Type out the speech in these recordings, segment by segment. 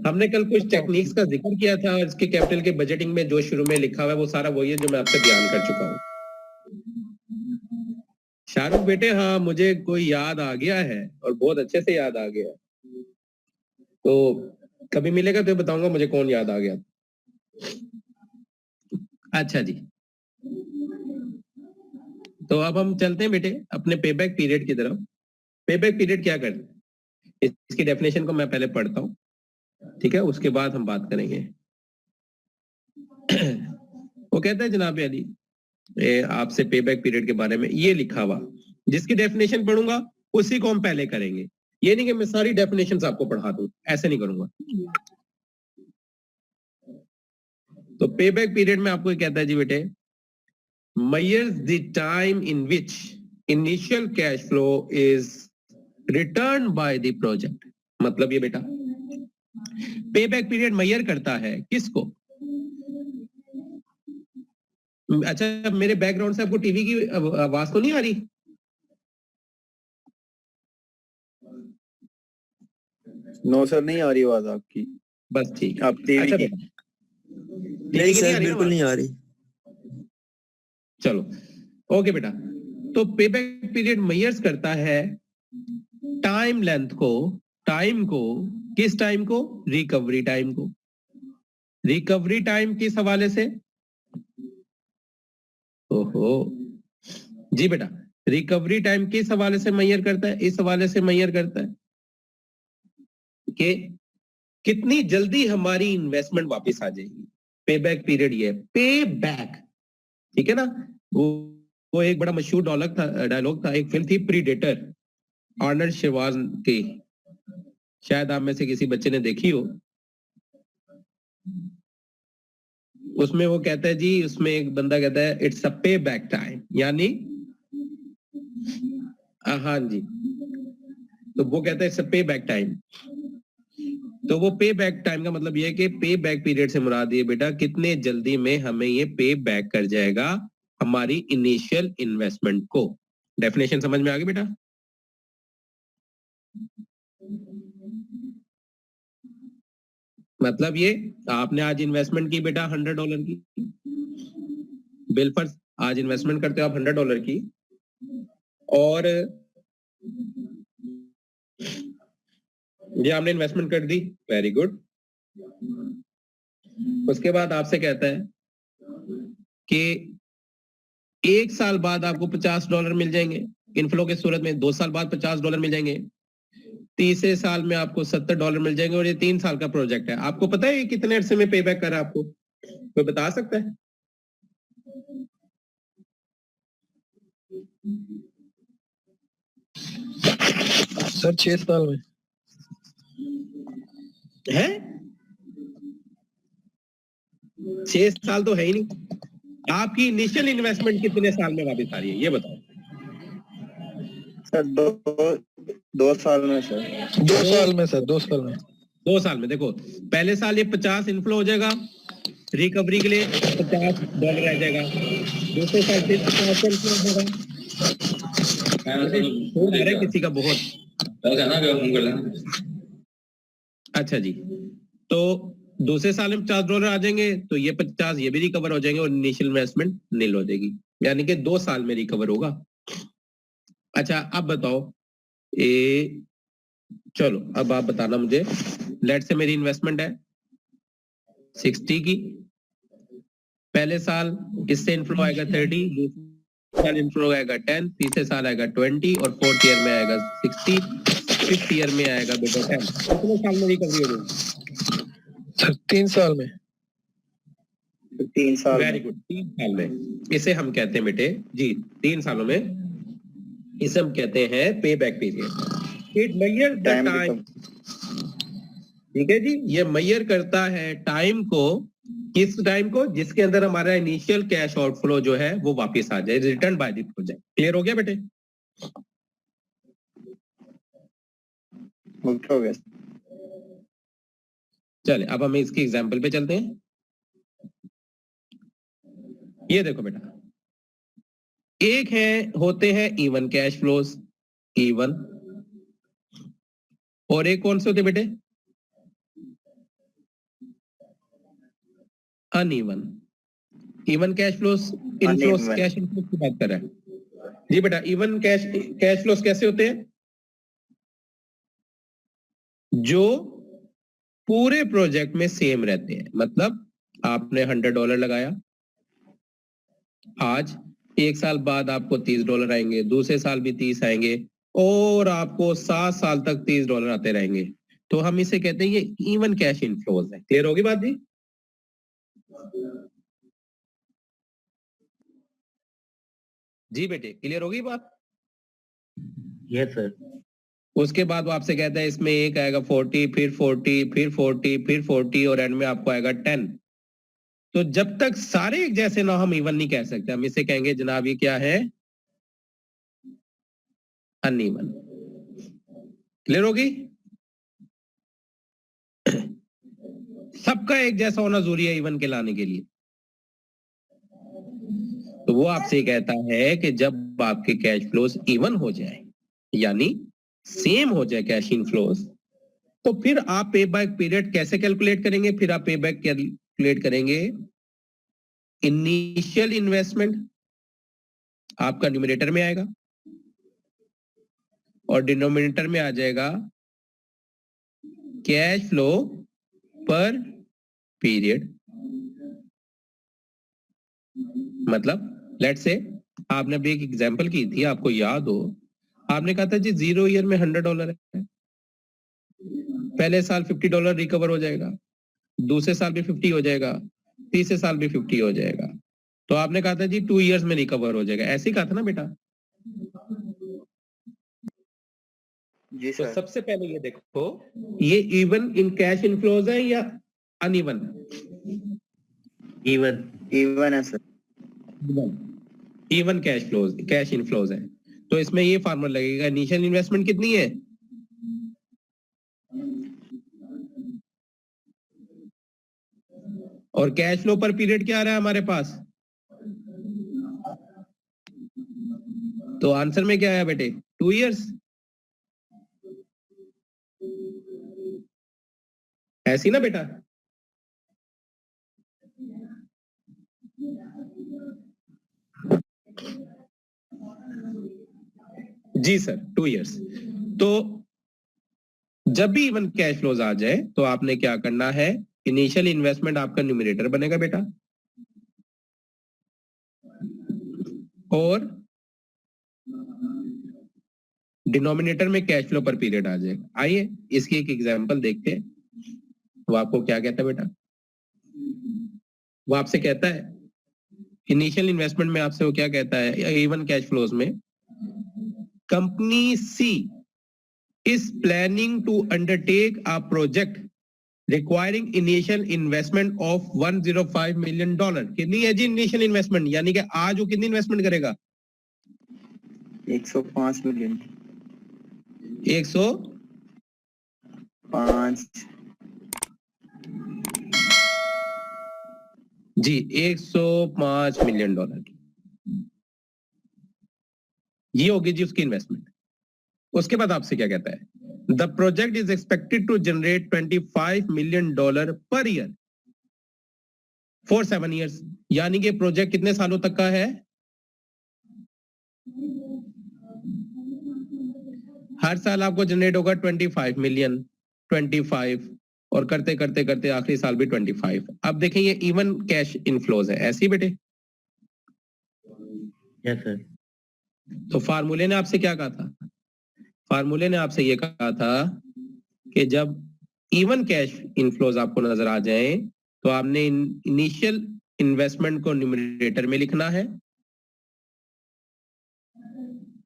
हमने कल कुछ टेक्निक्स का जिक्र किया था इसके कैपिटल के बजटिंग में, जो शुरू में लिखा हुआ है वो सारा वही है जो मैं आपसे बयान कर चुका हूँ। शाहरुख बेटे, हाँ मुझे कोई याद आ गया है और बहुत अच्छे से याद आ गया है, तो कभी मिलेगा तो बताऊंगा मुझे कौन याद आ गया। अच्छा जी, तो अब हम चलते हैं बेटे अपने पेबैक पीरियड की तरफ। पेबैक पीरियड क्या करते हैं, इसकी डेफिनेशन को मैं पहले पढ़ता हूँ, ठीक है, उसके बाद हम बात करेंगे। वो कहता है जनाब अली, आपसे पेबैक पीरियड के बारे में ये लिखा हुआ, जिसकी डेफिनेशन पढ़ूंगा उसी को हम पहले करेंगे। ये नहीं कि मैं सारी डेफिनेशंस आपको पढ़ा दूं, ऐसे नहीं करूंगा। तो पेबैक पीरियड में आपको कहता है जी बेटे, measures the time in which initial cash flow is returned by the project। मतलब ये बेटा पेबैक पीरियड मेजर करता है किसको? अच्छा, मेरे बैकग्राउंड से आपको टीवी की आवाज तो नहीं आ रही? नो सर, नहीं आ रही आवाज आपकी। बस ठीक। आप टीवी अच्छा की नहीं सर, बिल्कुल नहीं आ रही। चलो ओके बेटा, तो पेबैक पीरियड मेजर्स करता है टाइम लेंथ को, टाइम को, किस टाइम को? रिकवरी टाइम को। रिकवरी टाइम किस हवाले से? ओहो जी बेटा, रिकवरी टाइम किस हवाले से मेजर करता है? इस हवाले से मेजर करता है कि कितनी जल्दी हमारी इन्वेस्टमेंट वापस आ जाएगी। पे बैक पीरियड ये पे बैक, ठीक है ना? वो एक बड़ा मशहूर डायलॉग था, एक फिल्म थी प्रीडेटर, आर्नल्ड शेवाज की, शायद आप में से किसी बच्चे ने देखी हो। उसमें वो कहता है जी, उसमें एक बंदा कहता है इट्स अ पे बैक टाइम, यानी हाँ जी, तो वो कहता है इट्स अ पे बैक टाइम। तो वो पे बैक टाइम का मतलब ये है कि पे बैक पीरियड से मुराद ये बेटा कितने जल्दी में हमें ये पे बैक कर जाएगा हमारी इनिशियल इन्वेस्टमेंट को। डेफिनेशन समझ में आ गई बेटा? मतलब ये, आपने आज इन्वेस्टमेंट की बेटा $100 की, बिलफर्ज आज इन्वेस्टमेंट करते हो आप $100 की, और ये आपने इन्वेस्टमेंट कर दी, वेरी गुड। उसके बाद आपसे कहता है कि 1 साल बाद आपको $50 मिल जाएंगे इनफ्लो के सूरत में, 2 साल बाद $50 मिल जाएंगे, तीसरे साल में आपको $70 मिल जाएंगे, और ये 3 साल का प्रोजेक्ट है। आपको पता है ये कितने अरसे में पे बैक करा? आपको कोई बता सकता है? सर 6 साल में है। 6 साल तो है ही नहीं। आपकी इनिशियल इन्वेस्टमेंट कितने साल में वापस आ रही है ये बताओ? सर 2 साल में सर। 2 साल में सर, 2 साल में। 2 साल में। देखो पहले साल ये 50 इनफ्लो हो जाएगा, रिकवरी के लिए $50 रह जाएगा, दूसरे साल फिर 50 इनफ्लो हो जाएगा। किसी का बहुत अच्छा जी, तो दूसरे साल में $50 आ जाएंगे, तो ये 50 ये भी रिकवर हो जाएंगे और इनिशियल इन्वेस्टमेंट नील हो जाएगी, यानी कि 2 साल में रिकवर होगा। अच्छा अब बताओ, चलो अब आप बताना मुझे, लेट से मेरी इन्वेस्टमेंट है 60 की, पहले साल इससे इनफ्लो आएगा 30, दूसरे साल इनफ्लो आएगा 10, तीसरे साल आएगा 20 और 4th ईयर में आएगा 60, 5th ईयर में आएगा बेटा 10। कितने साल में रिकवरी हो जाएगी? सर 3 साल में। 3 साल। वेरी गुड, 3 साल में। इसे हम कहते हैं बेटे जी 3 सालों में, इसे हम कहते हैं पे back period. It measure the time, ठीक है जी, ये मेजर करता है टाइम को, किस टाइम को? जिसके अंदर हमारा इनिशियल कैश आउटफ्लो जो है वो वापस आ जाए, return by the project. Clear हो गया बेटे? हो गया। चले अब हम इसकी एग्जांपल पे चलते हैं। ये देखो बेटा, एक है होते हैं इवन कैश फ्लोज, इवन, और एक कौन से होते बेटे? Uneven. Even cash flows inflows Uneven. Cash inflows की बात कर रहा है जी बेटा। इवन कैश फ्लोस कैसे होते हैं? जो पूरे प्रोजेक्ट में सेम रहते हैं। मतलब आपने $100 लगाया, आज 1 साल बाद आपको $30 आएंगे, दूसरे साल भी 30 आएंगे और आपको 7 साल तक $30 आते रहेंगे। तो हम इसे कहते हैं ये इवन कैश इनफ्लोज है। क्लियर होगी बात जी? जी बेटे क्लियर होगी बात? Yes sir. उसके बाद वो आपसे कहता है इसमें एक आएगा 40, फिर 40, फिर 40, फिर 40 और एंड में आपको आएगा 10। तो जब तक सारे एक जैसे ना हम इवन नहीं कह सकते, हम इसे कहेंगे जनाब ये क्या है? अनइवन। क्लियर होगी? सबका एक जैसा होना जरूरी है इवन के लाने के लिए। तो वो आपसे कहता है कि जब आपके कैश फ्लोज इवन हो जाए यानी सेम हो जाए कैश इनफ्लोज, तो फिर आप पे बैक पीरियड कैसे कैलकुलेट करेंगे? फिर आप पे बैक कैलकुलेट करेंगे इनिशियल इन्वेस्टमेंट आपका न्यूमरेटर में आएगा और डिनोमिनेटर में आ जाएगा कैश फ्लो पर पीरियड। मतलब लेट से आपने अभी एक एग्जांपल की थी, आपको याद हो, आपने कहा था जी 0 ईयर में $100 है, पहले साल $50 रिकवर हो जाएगा, दूसरे साल भी 50 हो जाएगा, तीसरे साल भी 50 हो जाएगा। तो आपने कहा था जी 2 इयर्स में रिकवर हो जाएगा, ऐसे ही कहा था ना बेटा? जी तो सर। सबसे पहले ये देखो, ये इवन इन कैश इनफ्लोज है या अनइवन? इवन। इवन है sir. Even cash flows, cash inflows है। तो इसमें ये फार्मूला लगेगा, इनिशियल इन्वेस्टमेंट कितनी है? और कैश फ्लो पर पीरियड क्या आ रहा है हमारे पास? तो आंसर में क्या आया बेटे? 2 इयर्स। ऐसी ना बेटा? जी सर 2 इयर्स। तो जब भी इवन कैश फ्लोज आ जाए तो आपने क्या करना है? इनिशियल इन्वेस्टमेंट आपका न्यूमरेटर बनेगा बेटा और डिनोमिनेटर में कैश फ्लो पर पीरियड आ जाएगा। आइए इसकी एक एग्जांपल देखते हैं। वो आपको क्या कहता है बेटा? वो आपसे कहता है इनिशियल इन्वेस्टमेंट में, आपसे वो क्या कहता है इवन कैश फ्लोज में? Company C is planning to undertake a project requiring initial investment of $105 million। कितनी है जी इनिशियल इन्वेस्टमेंट? यानी कि आज वो कितनी इन्वेस्टमेंट करेगा? 105 मिलियन। 105 जी $105 मिलियन ये होगी जी उसकी इन्वेस्टमेंट। उसके बाद आपसे क्या कहता है? The project is expected to generate $25 million per year for 7 years. यानी कि प्रोजेक्ट कितने सालों तक का है? हर साल आपको जनरेट होगा 25 मिलियन, 25 और करते करते करते आखिरी साल भी 25। अब देखें ये इवन कैश इनफ्लोज है, ऐसी बेटे? Yes sir. तो फार्मूले ने आपसे क्या कहा था? फार्मूले ने आपसे ये कहा था कि जब इवन कैश इनफ्लोज आपको नजर आ जाए तो आपने इनिशियल इन्वेस्टमेंट को न्यूमरेटर में लिखना है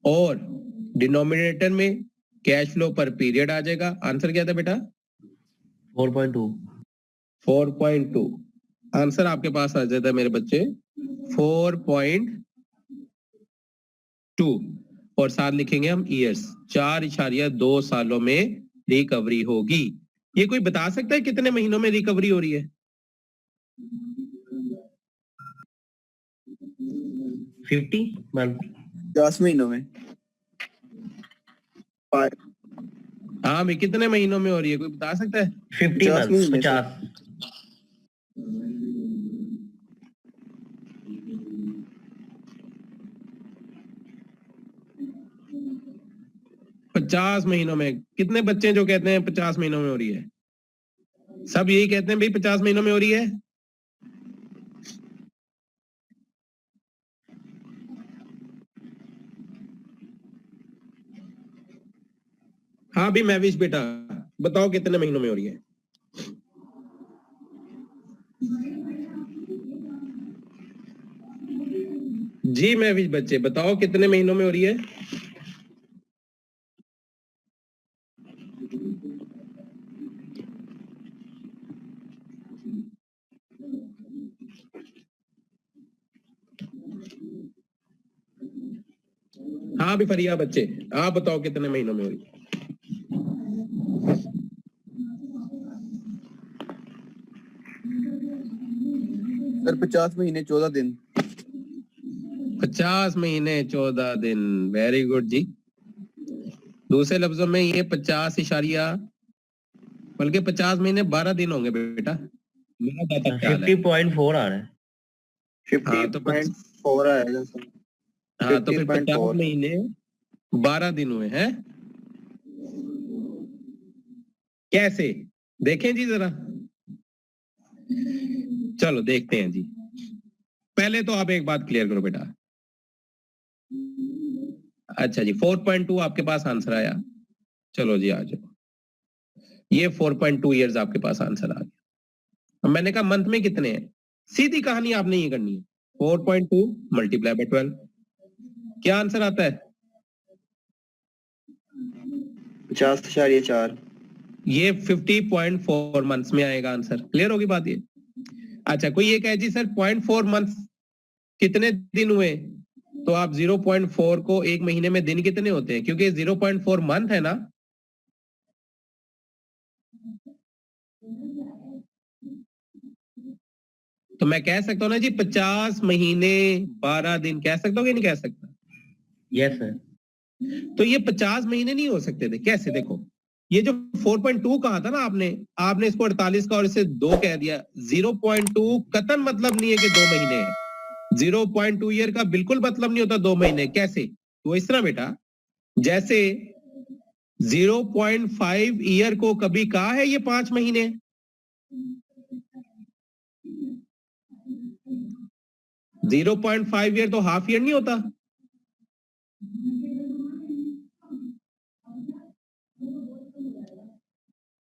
और डिनोमिनेटर में कैश फ्लो पर पीरियड आ जाएगा। आंसर क्या था बेटा? 4.2। 4.2 आंसर आपके पास आ जाता है मेरे बच्चे, 4.2 और साथ लिखेंगे हम ईयर्स, 4.2 सालों में रिकवरी होगी। ये कोई बता सकता है कितने महीनों में रिकवरी हो रही है? 50 मंथ। 10 महीनों में। हाँ भाई कितने महीनों में हो रही है, कोई बता सकता है? 50 50 मंथ। महीने से। 50। 50 महीनों में। कितने बच्चे जो कहते हैं 50 महीनों में हो रही है? सब यही कहते हैं भाई 50 महीनों में हो रही है। हाँ भी महविश बेटा, बताओ कितने महीनों में हो रही है? जी महविश बच्चे, बताओ कितने महीनों में हो रही है? हाँ भी फरिया बच्चे, आप बताओ कितने महीनों में हो रही है? सर 50 महीने 14 दिन। 50 महीने 14 दिन, वेरी गुड जी। दूसरे लफ्जों में ये 50 इशारिया, बल्कि 50 महीने 12 दिन होंगे बेटा, मेरा दाता ख्याल है। 50.4 आ रहा है। 50.4 आएगा सर। हाँ तो फिर 50 50.4 महीने 12 दिन हुए हैं। कैसे देखें जी जरा, चलो देखते हैं जी। पहले तो आप एक बात क्लियर करो बेटा। अच्छा जी 4.2 आपके पास आंसर आया, चलो जी आ जाओ। ये 4.2 इयर्स आपके पास आंसर आ गया। मैंने कहा मंथ में कितने हैं, सीधी कहानी आपने ये करनी है, 4.2 मल्टीप्लाई बाय 12, क्या आंसर आता है? 50.4। ये 50.4 मंथ्स में आएगा आंसर। क्लियर होगी बात ये? अच्छा कोई ये कहे जी सर 0.4 मंथ्स कितने दिन हुए, तो आप 0.4 को एक महीने में दिन कितने होते हैं, क्योंकि 0.4 मंथ है ना। तो मैं कह सकता हूं ना जी 50 महीने 12 दिन, कह सकता हूँ कि नहीं कह सकता? Yes sir. तो ये 50 महीने नहीं हो सकते थे, कैसे? देखो ये जो 4.2 कहा था ना आपने इसको 48 का और इसे 2 कह दिया। 0.2 कतन मतलब नहीं है कि 2 महीने है। 0.2 ईयर का बिल्कुल मतलब नहीं होता 2 महीने। कैसे? तो इस तरह बेटा, जैसे 0.5 ईयर को कभी कहा है ये 5 महीने, 0.5 ईयर तो हाफ ईयर नहीं होता।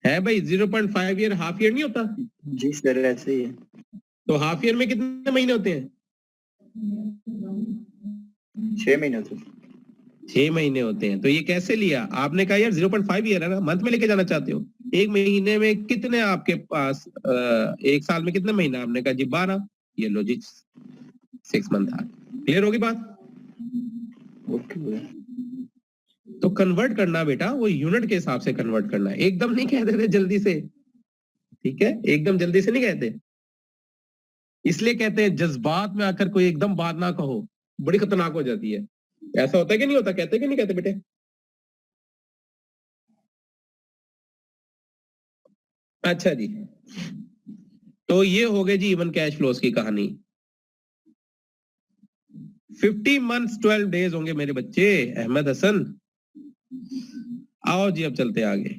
है भाई, 0.5 ईयर हाफ ईयर नहीं होता। जी सर ऐसे ही है। तो हाफ ईयर में कितने महीने होते हैं? 6 महीने होते हैं। 6 महीने होते हैं। तो ये कैसे लिया आपने? कहा यार 0.5 ईयर है ना, मंथ में लेके जाना चाहते हो। एक महीने में कितने आपके पास, एक साल में कितने महीने? आपने कहा जी 12, ये लो जी 6 मंथ आ। क्लियर होगी बात? ओके। तो कन्वर्ट करना बेटा, वो यूनिट के हिसाब से कन्वर्ट करना है, एकदम नहीं कह देते जल्दी से, ठीक है? एकदम जल्दी से नहीं कहते, इसलिए कहते हैं जज्बात में आकर कोई एकदम बात ना कहो, बड़ी खतरनाक हो जाती है। ऐसा होता है कि नहीं होता? कहते कि नहीं कहते बेटे? अच्छा जी, तो ये हो गए जी इवन कैश फ्लोज की कहानी। 50 मंथ्स 12 डेज होंगे मेरे बच्चे। अहमद हसन आओ जी, अब चलते आगे।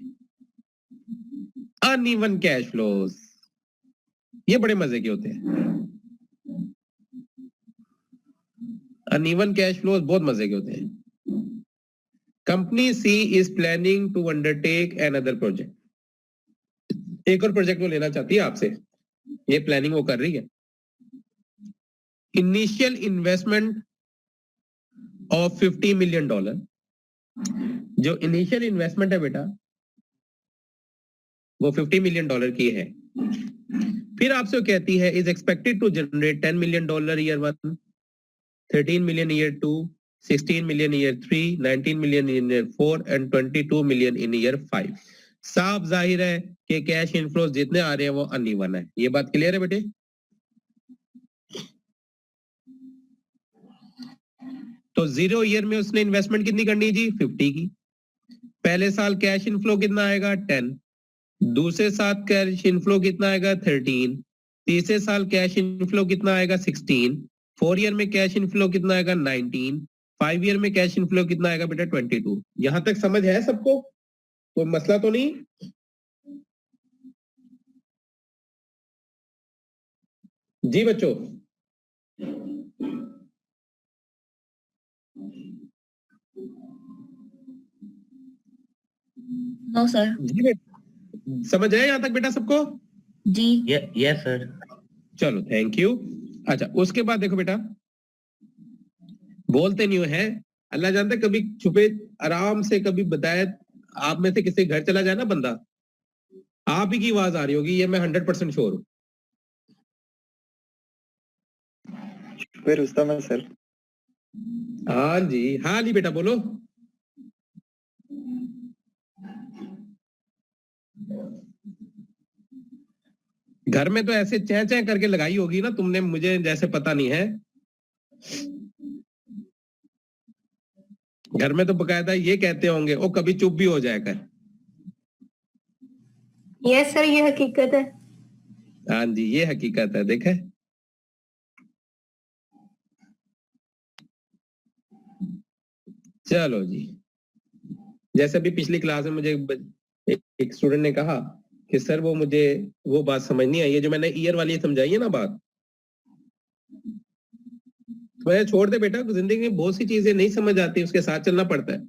अनइवन कैश फ्लोज, ये बड़े मजे के होते हैं। अनइवन कैश फ्लोज बहुत मजे के होते हैं। Company C is planning to undertake another project, एक और प्रोजेक्ट वो लेना चाहती है आपसे, ये प्लानिंग वो कर रही है। इनिशियल इन्वेस्टमेंट ऑफ $50 मिलियन, जो इनिशियल इन्वेस्टमेंट है बेटा वो $50 मिलियन की है। फिर आपसे वो कहती है is expected to generate $10 million year 1, 13 million year 2, 16 million year 3, 19 million year 4 and 22 million in year 5। साफ जाहिर है कि कैश इनफ्लोज जितने आ रहे हैं वो अनइवन है। ये बात क्लियर है बेटे? तो 0 ईयर में उसने इन्वेस्टमेंट कितनी करनी है जी? 50 की। पहले साल कैश इनफ्लो कितना आएगा? 10। दूसरे साल कैश इनफ्लो कितना आएगा? 13। तीसरे साल कैश इनफ्लो कितना आएगा? 16। 4 ईयर में कैश इनफ्लो कितना आएगा? 19। 5 ईयर में कैश इनफ्लो कितना आएगा बेटा 22। यहां तक समझ है सबको, कोई मसला तो नहीं? जी बच्चों, नो सर। जी बेटा, समझ है यहां तक बेटा सबको? जी। Yes sir. चलो थैंक यू। अच्छा उसके बाद देखो बेटा, बोलते नहीं है, अल्लाह जानता है, कभी छुपे आराम से कभी बताए, आप में से किसी घर चला जाए ना बंदा, आप ही की आवाज आ रही होगी, ये मैं 100% श्योर हूं। फिर रुस्तम है सर। हाँ जी, हाँ जी बेटा बोलो। घर में तो ऐसे चै चै करके लगाई होगी ना तुमने, मुझे जैसे पता नहीं है। घर में तो बकायदा ये कहते होंगे, ओ कभी चुप भी हो जाया कर। यस सर, ये हकीकत है। हाँ जी, ये हकीकत है, देखे। चलो जी, जैसे भी पिछली क्लास में मुझे एक स्टूडेंट ने कहा कि सर वो मुझे वो बात समझ नहीं आई है जो मैंने ईयर वाली समझाई है ना बात, तो छोड़ दे बेटा, जिंदगी में बहुत सी चीजें नहीं समझ आती, उसके साथ चलना पड़ता है।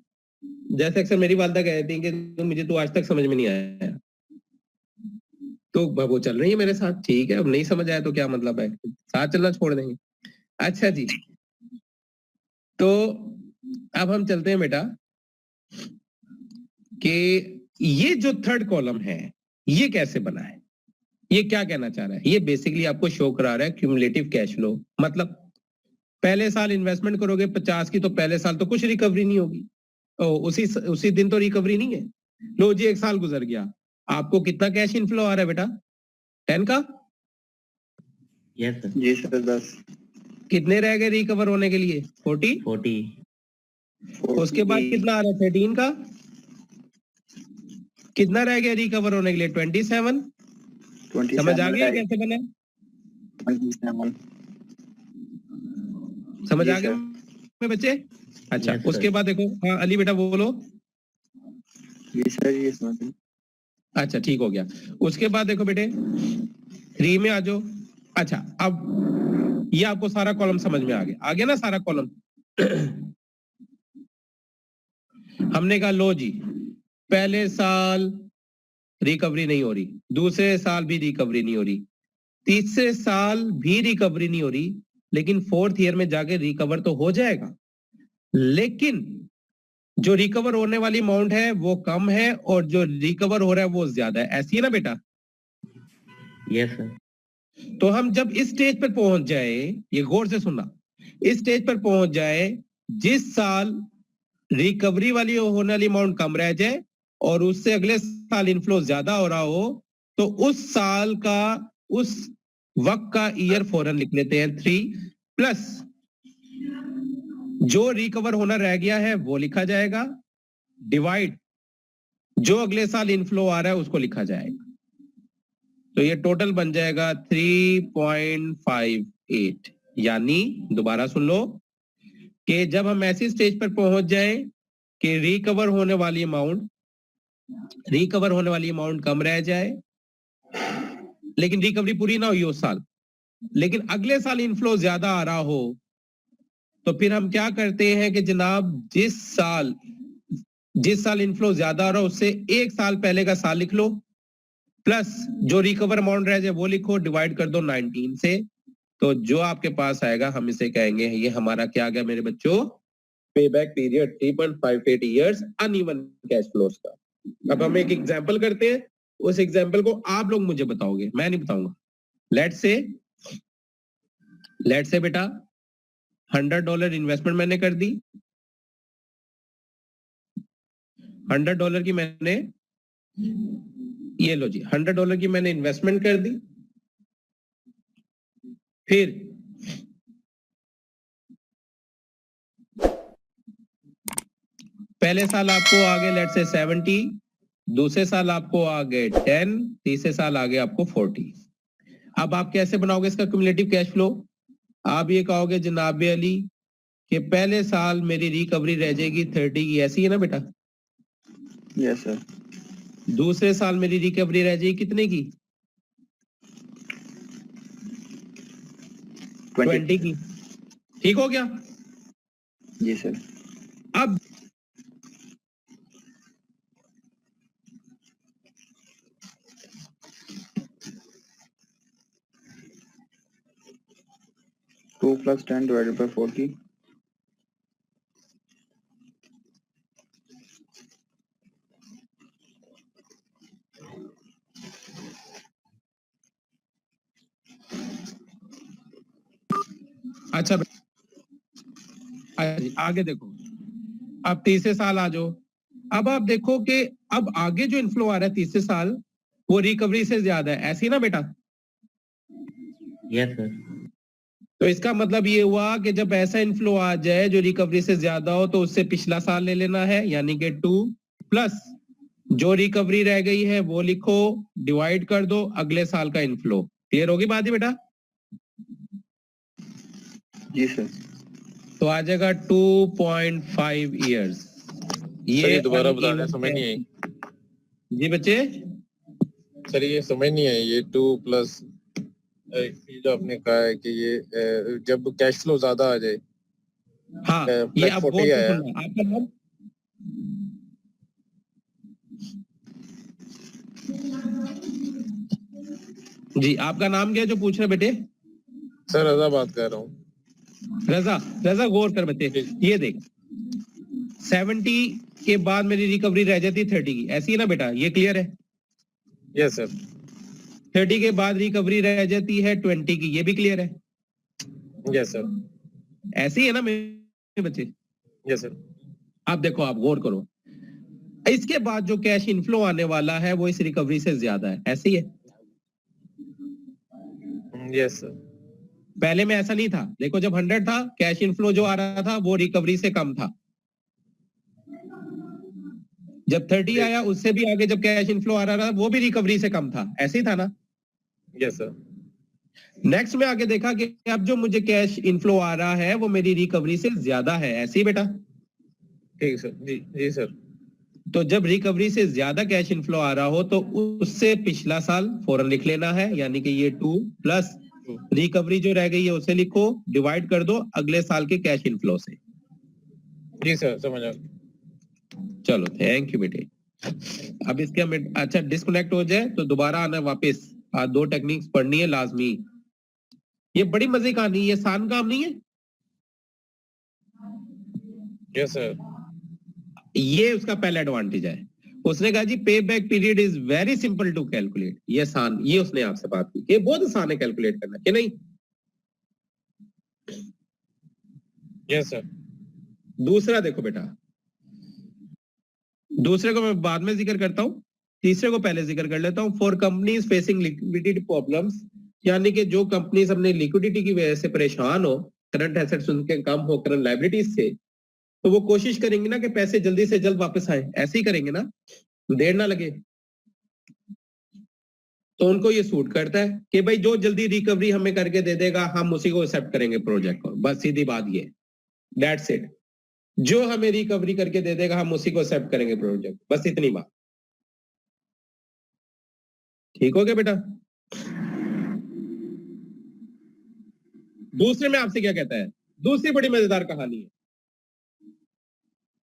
जैसे अक्सर मेरी वालदा कहती है कि मुझे तो आज तक समझ में नहीं आया, तो वो चल रही है मेरे साथ, ठीक है, अब नहीं समझ आया तो क्या मतलब है, साथ चलना छोड़ देंगे। अच्छा जी, तो अब हम चलते हैं बेटा कि ये जो थर्ड कॉलम है ये कैसे बना है, ये क्या कहना चाह रहा है? ये बेसिकली आपको शो करा रहा है क्यूमुलेटिव कैश फ्लो, मतलब पहले साल इन्वेस्टमेंट करोगे 50 की, तो पहले साल तो कुछ रिकवरी नहीं होगी, उसी दिन तो रिकवरी नहीं है। लो जी, एक साल गुजर गया, आपको कितना कैश इनफ्लो आ रहा है बेटा? 10 का। Yes sir. जी सर 10। कितने रह गए रिकवर होने के लिए? 40। 40। उसके बाद कितना आ रहा है? 13 का। कितना रह गया रिकवर होने के लिए? 27। समझ आ गया कैसे बना? 27। समझ जी आ गया सर। में बच्चे? अच्छा Yes, उसके sir. बाद देखो, हाँ अली बेटा बोलो। जी सर ये समझ गए। अच्छा ठीक हो गया। उसके बाद देखो बेटे 3 में आ जाओ। अच्छा अब ये आपको सारा कॉलम समझ में आ गया ना सारा कॉलम? हमने कहा लो जी, पहले साल रिकवरी नहीं हो रही, दूसरे साल भी रिकवरी नहीं हो रही, तीसरे साल भी रिकवरी नहीं हो रही, लेकिन 4th ईयर में जाके रिकवर तो हो जाएगा, लेकिन जो रिकवर होने वाली अमाउंट है वो कम है और जो रिकवर हो रहा है वो ज्यादा है। ऐसी है ना बेटा? Yes sir. तो हम जब इस स्टेज पर पहुंच जाए, ये गौर से सुनना, इस स्टेज पर पहुंच जाए जिस साल रिकवरी वाली होने वाली अमाउंट कम रह जाए और उससे अगले साल इनफ्लो ज्यादा हो रहा हो, तो उस साल का, उस वक्त का ईयर फौरन लिख लेते हैं 3 प्लस जो रिकवर होना रह गया है वो लिखा जाएगा, डिवाइड जो अगले साल इनफ्लो आ रहा है उसको लिखा जाएगा, तो ये टोटल बन जाएगा 3.58। यानी दोबारा सुन लो कि जब हम ऐसी स्टेज पर पहुंच जाए कि रिकवर होने वाली अमाउंट कम रह जाए, लेकिन रिकवरी पूरी ना हुई उस साल, लेकिन अगले साल इनफ्लो ज्यादा आ रहा हो, तो फिर हम क्या करते हैं कि जनाब जिस साल इनफ्लो ज्यादा आ रहा हो उससे एक साल पहले का साल लिख लो, प्लस जो रिकवर अमाउंट रह जाए वो लिखो, डिवाइड कर दो 19 से, तो जो आपके पास आएगा हम इसे कहेंगे ये हमारा क्या आ गया मेरे बच्चों? Payback period 3.58 years uneven cash flows का। अब हम एक एग्जांपल करते हैं, उस एग्जांपल को आप लोग मुझे बताओगे, मैं नहीं बताऊंगा। लेट्स से बेटा $100 इन्वेस्टमेंट मैंने कर दी, $100 की मैंने, ये लो जी $100 की मैंने इन्वेस्टमेंट कर दी, फिर पहले साल आपको आ गए लेट्स से 70, दूसरे साल आपको आ गए 10, तीसरे साल आ गए आपको 40। अब आप कैसे बनाओगे इसका क्यूमुलेटिव कैश फ्लो? आप ये कहोगे जनाब अली कि पहले साल मेरी रिकवरी रह जाएगी 30 की, ऐसी है ना बेटा? Yes sir. दूसरे साल मेरी रिकवरी रह जाएगी कितने की? 20 की। ठीक हो गया? जी सर। अब टू प्लस 10 डिवाइडेड बाय 40। अच्छा आगे देखो, अब तीसरे साल आ जाओ। अब आप देखो कि अब आगे जो इनफ्लो आ रहा है तीसरे साल वो रिकवरी से ज्यादा है, ऐसी ना बेटा? Yes sir. तो इसका मतलब ये हुआ कि जब ऐसा इनफ्लो आ जाए जो रिकवरी से ज्यादा हो तो उससे पिछला साल ले लेना है, यानी कि 2 प्लस जो रिकवरी रह गई है वो लिखो, डिवाइड कर दो अगले साल का इनफ्लो। क्लियर होगी बात ही बेटा? जी सर। तो आ जाएगा 2.5 ईयर्स। सर ये दोबारा बता रहे, समझ नहीं आई। जी बच्चे, सर ये समझ नहीं आई, ये 2 प्लस जो आपने कहा है कि ये जब कैश फ्लो ज्यादा आ जाए। हाँ ये अब 40 गौर से आया। सुनना। आपका नाम? जी आपका नाम क्या है जो पूछ रहे बेटे? सर रजा बात कर रहा हूँ। रजा, रजा गौर कर बच्चे, ये देख 70 के बाद मेरी रिकवरी रह जाती 30 की, ऐसी है ना बेटा? ये क्लियर है? Yes sir. 30 के बाद रिकवरी रह जाती है 20 की, ये भी क्लियर है? Yes sir. ऐसी है ना मेरे बच्चे? Yes sir. अब देखो, आप गौर करो, इसके बाद जो कैश इनफ्लो आने वाला है वो इस रिकवरी से ज्यादा है, ऐसी है? Yes sir. पहले में ऐसा नहीं था, देखो जब 100 था कैश इनफ्लो जो आ रहा था वो रिकवरी से कम था। जब 30 आया उससे भी आगे जब कैश इनफ्लो आ रहा था वो भी रिकवरी से कम था, ऐसे ही था ना? Yes sir. नेक्स्ट में आगे देखा कि अब जो मुझे कैश इनफ्लो आ रहा है वो मेरी रिकवरी से ज्यादा है, ऐसे ही बेटा? ठीक सर। जी जी सर। तो जब रिकवरी से ज्यादा कैश इनफ्लो आ रहा हो तो उससे पिछला साल फौरन लिख लेना है, यानी कि ये 2 प्लस रिकवरी जो रह गई है उसे लिखो, डिवाइड कर दो अगले साल के कैश इनफ्लो से। जी सर समझ आ। चलो थैंक यू बेटे। अब इसके हमें अच्छा डिस्कनेक्ट हो जाए तो दोबारा आना वापस, आज 2 टेक्निक्स पढ़नी है लाजमी। ये बड़ी मजे का कहानी, ये आसान काम नहीं है। Yes sir. ये उसका पहला एडवांटेज है। उसने कहा जी pay back period is very simple to calculate, ये आसान, ये उसने आपसे बात की कि बहुत आसान है कैलकुलेट करना, कि नहीं? Yes sir. दूसरा देखो बेटा, दूसरे को मैं बाद में जिक्र करता हूं, तीसरे को पहले जिक्र कर लेता हूं। For companies facing liquidity problems, यानी कि जो कंपनीज अपने लिक्विडिटी की वजह से परेशान हो, करंट एसेट्स उनके कम हो करंट लायबिलिटीज से, तो वो कोशिश करेंगे ना कि पैसे जल्दी से जल्द वापस आए, ऐसे ही करेंगे ना, देर ना लगे। तो उनको ये सूट करता है कि भाई जो जल्दी रिकवरी हमें करके दे देगा हम उसी को एक्सेप्ट करेंगे प्रोजेक्ट को, बस सीधी बात ये, दैट्स इट। जो हमें रिकवरी करके दे देगा हम उसी को एक्सेप्ट करेंगे प्रोजेक्ट, बस इतनी बात। ठीक हो गया बेटा? दूसरे में आपसे क्या कहता है, दूसरी बड़ी मजेदार कहानी है।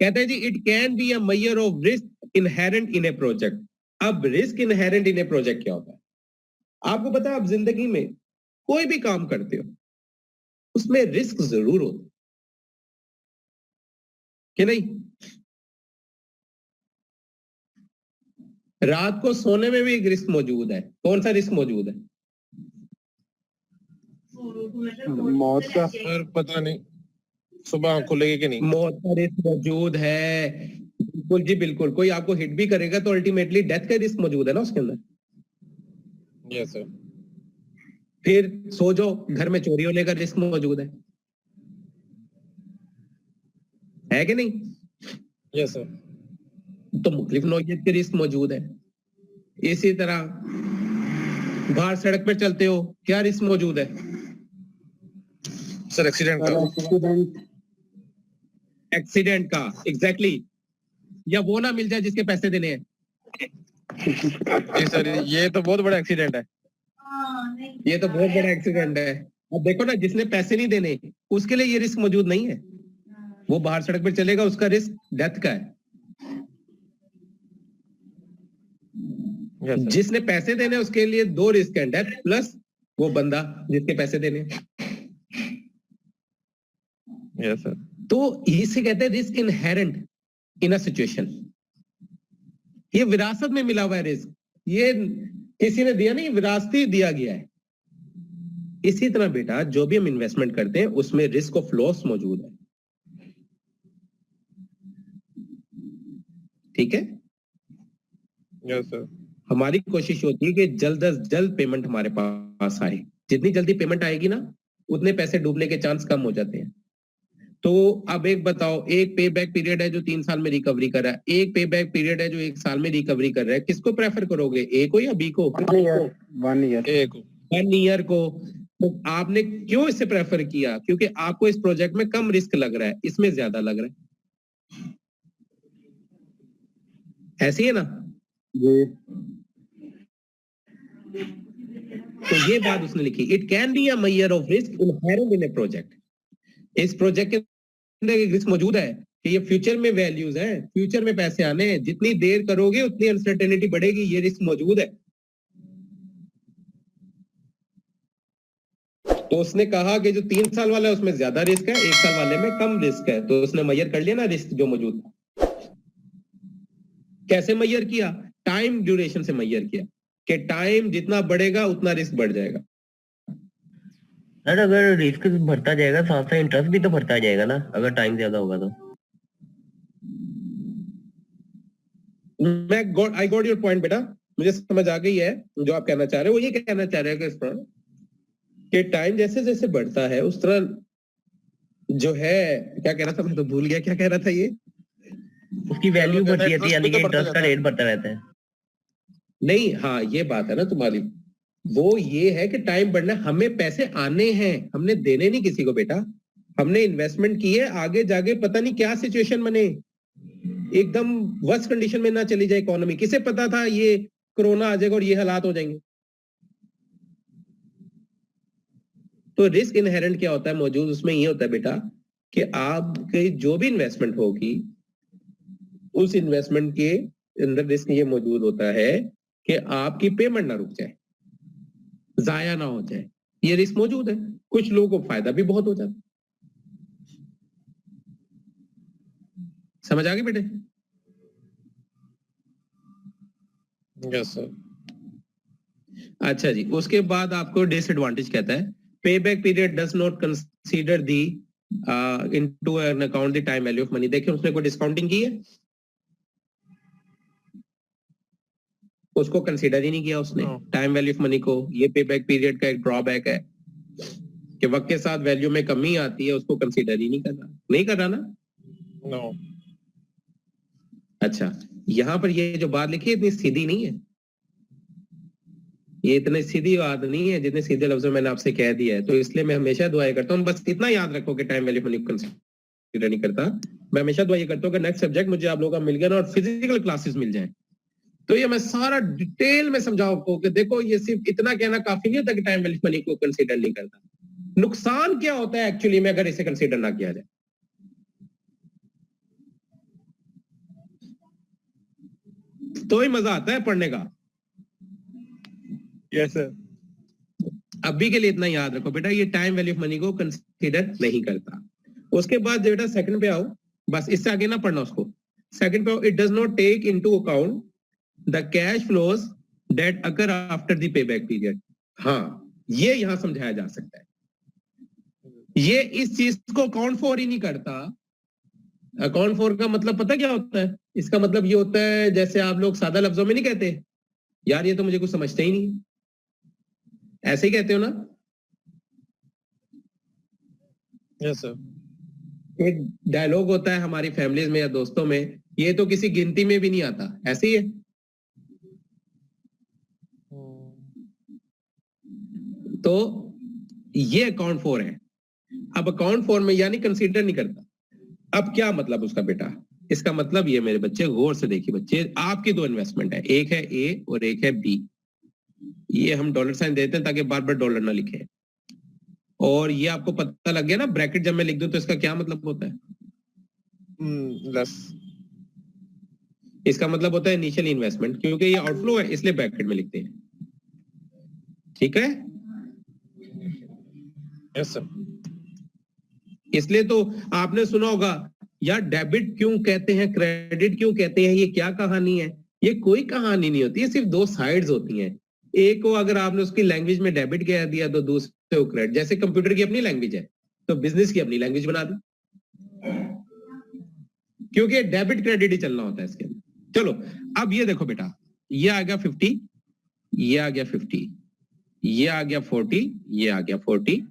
कहता है जी it can be a measure of risk inherent in a project. अब risk inherent in a project क्या होता है? आपको पता है आप जिंदगी में कोई भी काम करते हो उसमें रिस्क जरूर होता है, कि नहीं? रात को सोने में भी एक रिस्क मौजूद है। कौन सा रिस्क मौजूद है? मौत का। सर पता नहीं सुबह खुलेगी कि नहीं। मौत का रिस्क मौजूद है, बिल्कुल जी बिल्कुल। कोई आपको हिट भी करेगा तो अल्टीमेटली डेथ का रिस्क मौजूद है ना उसके अंदर। Yes sir. फिर सो जाओ, घर में चोरी होने का रिस्क मौजूद है कि नहीं? Yes sir. तो मुख्तलिफ नौइयत के रिस्क मौजूद है। इसी तरह बाहर सड़क पर चलते हो, क्या रिस्क मौजूद है? सर एक्सीडेंट का। एक्सीडेंट। एक्सीडेंट का एग्जैक्टली या वो ना मिल जाए जिसके पैसे देने हैं। जी सर, ये तो बहुत बड़ा एक्सीडेंट है। ये तो बहुत बड़ा एक्सीडेंट है। अब देखो ना, जिसने पैसे नहीं देने उसके लिए ये रिस्क मौजूद नहीं है। वो बाहर सड़क पर चलेगा, उसका रिस्क डेथ का है। Yes sir. जिसने पैसे देने उसके लिए दो रिस्क है, डेथ प्लस वो बंदा जिसके पैसे देने। Yes sir. तो इसे कहते हैं risk inherent in a situation. ये विरासत में मिला हुआ है रिस्क, ये किसी ने दिया नहीं, विरासती दिया गया है। इसी तरह बेटा जो भी हम इन्वेस्टमेंट करते हैं उसमें रिस्क ऑफ लॉस मौजूद है। ठीक है, यस सर। हमारी कोशिश होती है कि जल्द से जल्द पेमेंट हमारे पास आए। जितनी जल्दी पेमेंट आएगी ना, उतने पैसे डूबने के चांस कम हो जाते हैं। तो अब एक बताओ, एक पे बैक पीरियड है जो 3 साल में रिकवरी कर रहा है, एक पे बैक पीरियड है जो 1 साल में रिकवरी कर रहा है, किसको प्रेफर करोगे, ए को या बी को? 1 ईयर। एक 1 ईयर को। तो आपने क्यों इसे प्रेफर किया? क्योंकि आपको इस प्रोजेक्ट में कम रिस्क लग रहा है, इसमें ज्यादा लग रहा है। ऐसी है ना? जी। तो ये बात उसने लिखी, it can be a measure of risk inherent in a project. इस प्रोजेक्ट के अंदर एक रिस्क मौजूद है कि ये फ्यूचर में वैल्यूज हैं, फ्यूचर में पैसे आने हैं, जितनी देर करोगे उतनी अनसर्टेनिटी बढ़ेगी, ये रिस्क मौजूद है। तो उसने कहा कि जो 3 साल वाला है उसमें ज्यादा रिस्क है, 1 साल वाले में कम रिस्क है। तो उसने मेजर कर लिया ना रिस्क जो मौजूद था। कैसे मेजर किया? टाइम ड्यूरेशन से मेजर किया कि टाइम जितना बढ़ेगा उतना रिस्क बढ़ जाएगा। सर अगर रिस्क बढ़ता जाएगा साथ साथ इंटरेस्ट भी तो बढ़ता जाएगा ना, अगर टाइम ज्यादा होगा तो। आई गॉट योर पॉइंट बेटा, मुझे समझ आ गई है जो आप कहना चाह रहे हो। वो ये कहना चाह रहे हैं कि इस पर कि टाइम जैसे जैसे बढ़ता है उस तरह जो है, क्या कह रहा था मैं तो भूल गया क्या कह रहा था ये। उसकी वैल्यू कहते बढ़ती हैं रहती है, यानी कि interest भी तो इंटरेस्ट का बढ़ता रेट बढ़ता रहता है। नहीं, हाँ ये बात है ना तुम्हारी, वो ये है कि टाइम बढ़ना, हमें पैसे आने हैं, हमने देने नहीं किसी को बेटा। हमने इन्वेस्टमेंट की है, आगे जाके पता नहीं क्या सिचुएशन बने, एकदम वर्स्ट कंडीशन में ना चली जाए इकोनॉमी। किसे पता था ये कोरोना आ जाएगा और ये हालात हो जाएंगे। तो रिस्क इनहेरेंट क्या होता है मौजूद, उसमें ये होता है बेटा कि आपकी जो भी इन्वेस्टमेंट होगी उस इन्वेस्टमेंट के अंदर रिस्क ये मौजूद होता है कि आपकी पेमेंट ना रुक जाए, जाया ना हो जाए, ये रिस्क मौजूद है। कुछ लोगों को फायदा भी बहुत हो जाता है। समझ आ गई बेटे? Yes sir. अच्छा जी, उसके बाद आपको डिसएडवांटेज कहता है, पे back period does not consider the into an account the time value of money. देखिए उसने कोई डिस्काउंटिंग की है? उसको कंसीडर ही नहीं किया उसने टाइम वैल्यू ऑफ मनी को। ये पे बैक पीरियड का एक ड्रॉबैक है कि वक्त के साथ वैल्यू में कमी आती है, उसको कंसीडर ही नहीं करना, नहीं कर रहा ना। नो। अच्छा, यहां पर ये जो बात लिखी है इतनी सीधी नहीं है, ये इतनी सीधी बात नहीं है जितने सीधे लफ्जों में मैंने आपसे कह दिया है। तो इसलिए मैं हमेशा दुआएं करता हूँ, बस इतना याद रखो कि टाइम वैल्यू मनी कंसीडर नहीं करता। मैं हमेशा दुआ ये करता हूँ कि नेक्स्ट सब्जेक्ट मुझे आप लोगों का मिल गया ना और फिजिकल क्लासेस मिल जाए, तो ये मैं सारा डिटेल में समझाऊं आपको कि देखो ये सिर्फ इतना कहना काफी नहीं होता कि टाइम वैल्यू मनी को कंसीडर नहीं करता। नुकसान क्या होता है एक्चुअली में अगर इसे कंसीडर ना किया जाए। तो ही मजा आता है पढ़ने का। Yes sir. अभी के लिए इतना याद रखो बेटा, ये टाइम वैल्यू ऑफ मनी को कंसीडर नहीं करता। उसके बाद बेटा सेकंड पे आओ, बस इससे आगे ना पढ़ना उसको। सेकंड पे आओ, it does not take into account the cash flows that occur after the payback period. हाँ, ये यहां समझाया जा सकता है। ये इस चीज को अकाउंट फॉर ही नहीं करता। अकाउंट फॉर का मतलब पता क्या होता है? इसका मतलब ये होता है, जैसे आप लोग सादा लफ्जों में नहीं कहते यार ये तो मुझे कुछ समझते ही नहीं, ऐसे ही कहते हो ना। Yes sir. एक डायलॉग होता है हमारी फैमिलीज में या दोस्तों में, ये तो किसी गिनती में भी नहीं आता, ऐसे ही है। तो ये अकाउंट फॉर है। अब अकाउंट फॉर में यानी कंसीडर नहीं करता। अब क्या मतलब उसका बेटा, इसका मतलब ये मेरे बच्चे गौर से देखिए बच्चे, आपकी दो इन्वेस्टमेंट है, एक है ए और एक है बी। ये हम डॉलर साइन देते हैं ताकि बार बार डॉलर ना लिखे। और ये आपको पता लग गया ना, ब्रैकेट जब मैं लिख दूं तो इसका क्या मतलब होता है? लेस। इसका मतलब होता है इनिशियल इन्वेस्टमेंट, क्योंकि ये आउटफ्लो है इसलिए ब्रैकेट में लिखते हैं। ठीक है, यस सर। इसलिए तो आपने सुना होगा यार डेबिट क्यों कहते हैं, क्रेडिट क्यों कहते हैं, ये क्या कहानी है? ये कोई कहानी नहीं होती है, सिर्फ दो साइड्स होती हैं। एक को अगर आपने उसकी लैंग्वेज में डेबिट कह दिया तो दूसरे को क्रेडिट। जैसे कंप्यूटर की अपनी लैंग्वेज है तो बिजनेस की अपनी लैंग्वेज बना दी, क्योंकि डेबिट क्रेडिट ही चलना होता है इसके अंदर। चलो अब ये देखो बेटा, ये आ गया 50, ये आ गया 50, ये आ गया 40, ये आ गया 40,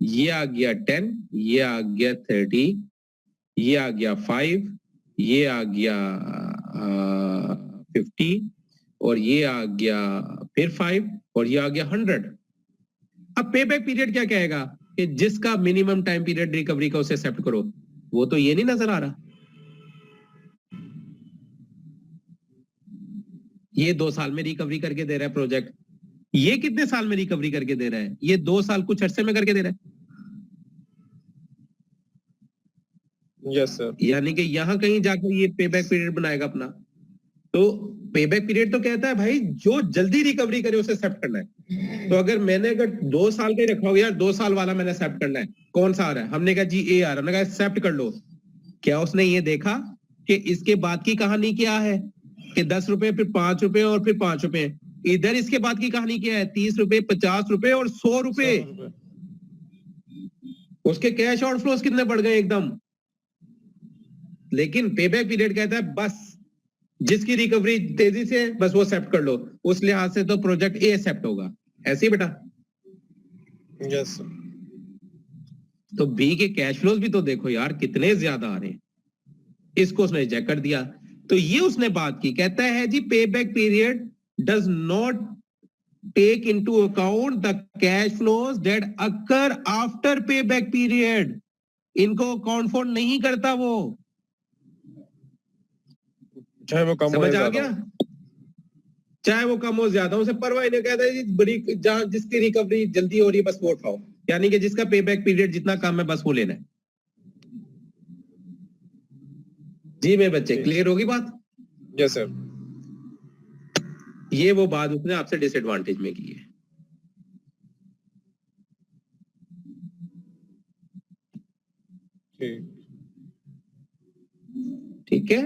ये आ गया 10, ये आ गया 30, ये आ गया 5, ये आ गया 50 और ये आ गया फिर 5 और ये आ गया 100। अब पे बैक पीरियड क्या कहेगा कि जिसका मिनिमम टाइम पीरियड रिकवरी का उसे एक्सेप्ट करो। वो तो ये नहीं नजर आ रहा। ये 2 साल में रिकवरी करके दे रहा है प्रोजेक्ट। ये कितने साल में रिकवरी करके दे रहा है? ये 2 साल कुछ अरसे में करके दे रहा है। Yes sir. यानी कि यहां कहीं जाकर ये पे बैक पीरियड बनाएगा अपना। तो पे बैक पीरियड तो कहता है भाई जो जल्दी रिकवरी करे उसे एक्सेप्ट करना है। तो अगर मैंने अगर 2 साल का रखा हो, यार 2 साल वाला मैंने एक्सेप्ट करना है, कौन सा आ रहा है? हमने कहा जी ए आ रहा है, हमने कहा एक्सेप्ट कर लो। क्या उसने ये देखा कि इसके बाद की कहानी क्या है कि 10 रुपए फिर 5 रुपए और फिर 5 रुपए। इधर इसके बाद की कहानी क्या है? 30 रुपए, 50 रुपए और 100 रुपए। उसके कैश आउटफ्लोस कितने बढ़ गए एकदम। लेकिन पे बैक पीरियड कहता है बस जिसकी रिकवरी तेजी से है बस वो एक्सेप्ट कर लो। उस लिहाज से तो प्रोजेक्ट ए एक्सेप्ट होगा। ऐसे ही बेटा। Yes sir. तो बी के कैश फ्लोज भी तो देखो यार कितने ज्यादा आ रहे हैं। इसको उसने रिजेक्ट कर दिया। तो ये उसने बात की, कहता है जी pay back period does not take into account the cash flows that occur after pay back period. इनको अकाउंट फॉर नहीं करता वो। चाहे वो कम हो समझ या आ ज्यादा गया? हो। चाहे वो कम हो ज्यादा हो, उसे परवाह नहीं। कहता है जी बड़ी जहां जिसकी रिकवरी जल्दी हो रही है बस वो उठाओ। यानी कि जिसका पे बैक पीरियड जितना कम है बस वो लेना है। जी मेरे बच्चे, क्लियर होगी बात? Yes sir. ये वो बात उसने आपसे डिसएडवांटेज में की है। ठीक। ठीक है।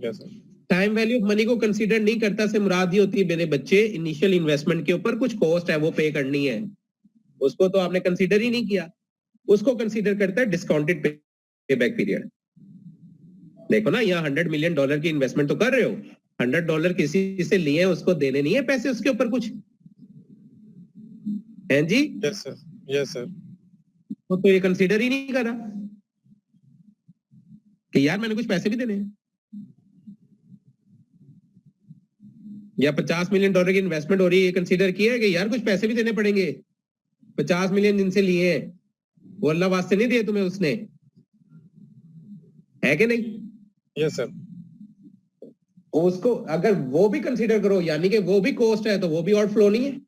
Yes sir. Time value of money को कंसीडर नहीं करता से मुराद ये होती है मेरे बच्चे, इनिशियल इन्वेस्टमेंट के ऊपर कुछ कॉस्ट है वो पे करनी है, उसको तो आपने कंसीडर ही नहीं किया। उसको कंसीडर करता है डिस्काउंटेड पे बैक पीरियड। देखो ना, यहाँ $100 मिलियन की इन्वेस्टमेंट तो कर रहे हो, $100 किसी से लिए उसको देने नहीं है पैसे उसके ऊपर कुछ है जी। Yes sir. Yes sir. तो ये कंसीडर ही नहीं करा कि यार मैंने कुछ पैसे भी देने हैं। या $50 मिलियन की इन्वेस्टमेंट हो रही है, ये कंसीडर किया है कि यार कुछ पैसे भी देने पड़ेंगे। 50 मिलियन जिनसे लिए हैं वो अल्लाह वास्ते नहीं दिए तुम्हें उसने, है कि नहीं? Yes sir. उसको अगर वो भी कंसीडर करो यानी कि वो भी कॉस्ट है तो वो भी आउटफ्लो नहीं है।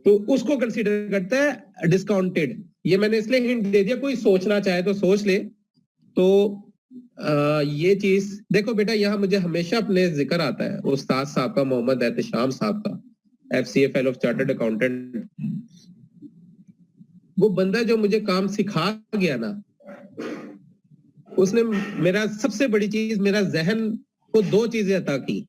तो उसको कंसीडर करता है डिस्काउंटेड। ये मैंने इसलिए हिंट दे दिया, कोई सोचना चाहे तो सोच ले। तो ये चीज देखो बेटा, यहाँ मुझे हमेशा अपने जिक्र आता है उस्ताद साहब का, मोहम्मद एहतशाम साहब का, FCA fellow of chartered accountant. वो बंदा जो मुझे काम सिखा गया ना, उसने मेरा सबसे बड़ी चीज, मेरा जहन को 2 चीजें अता की।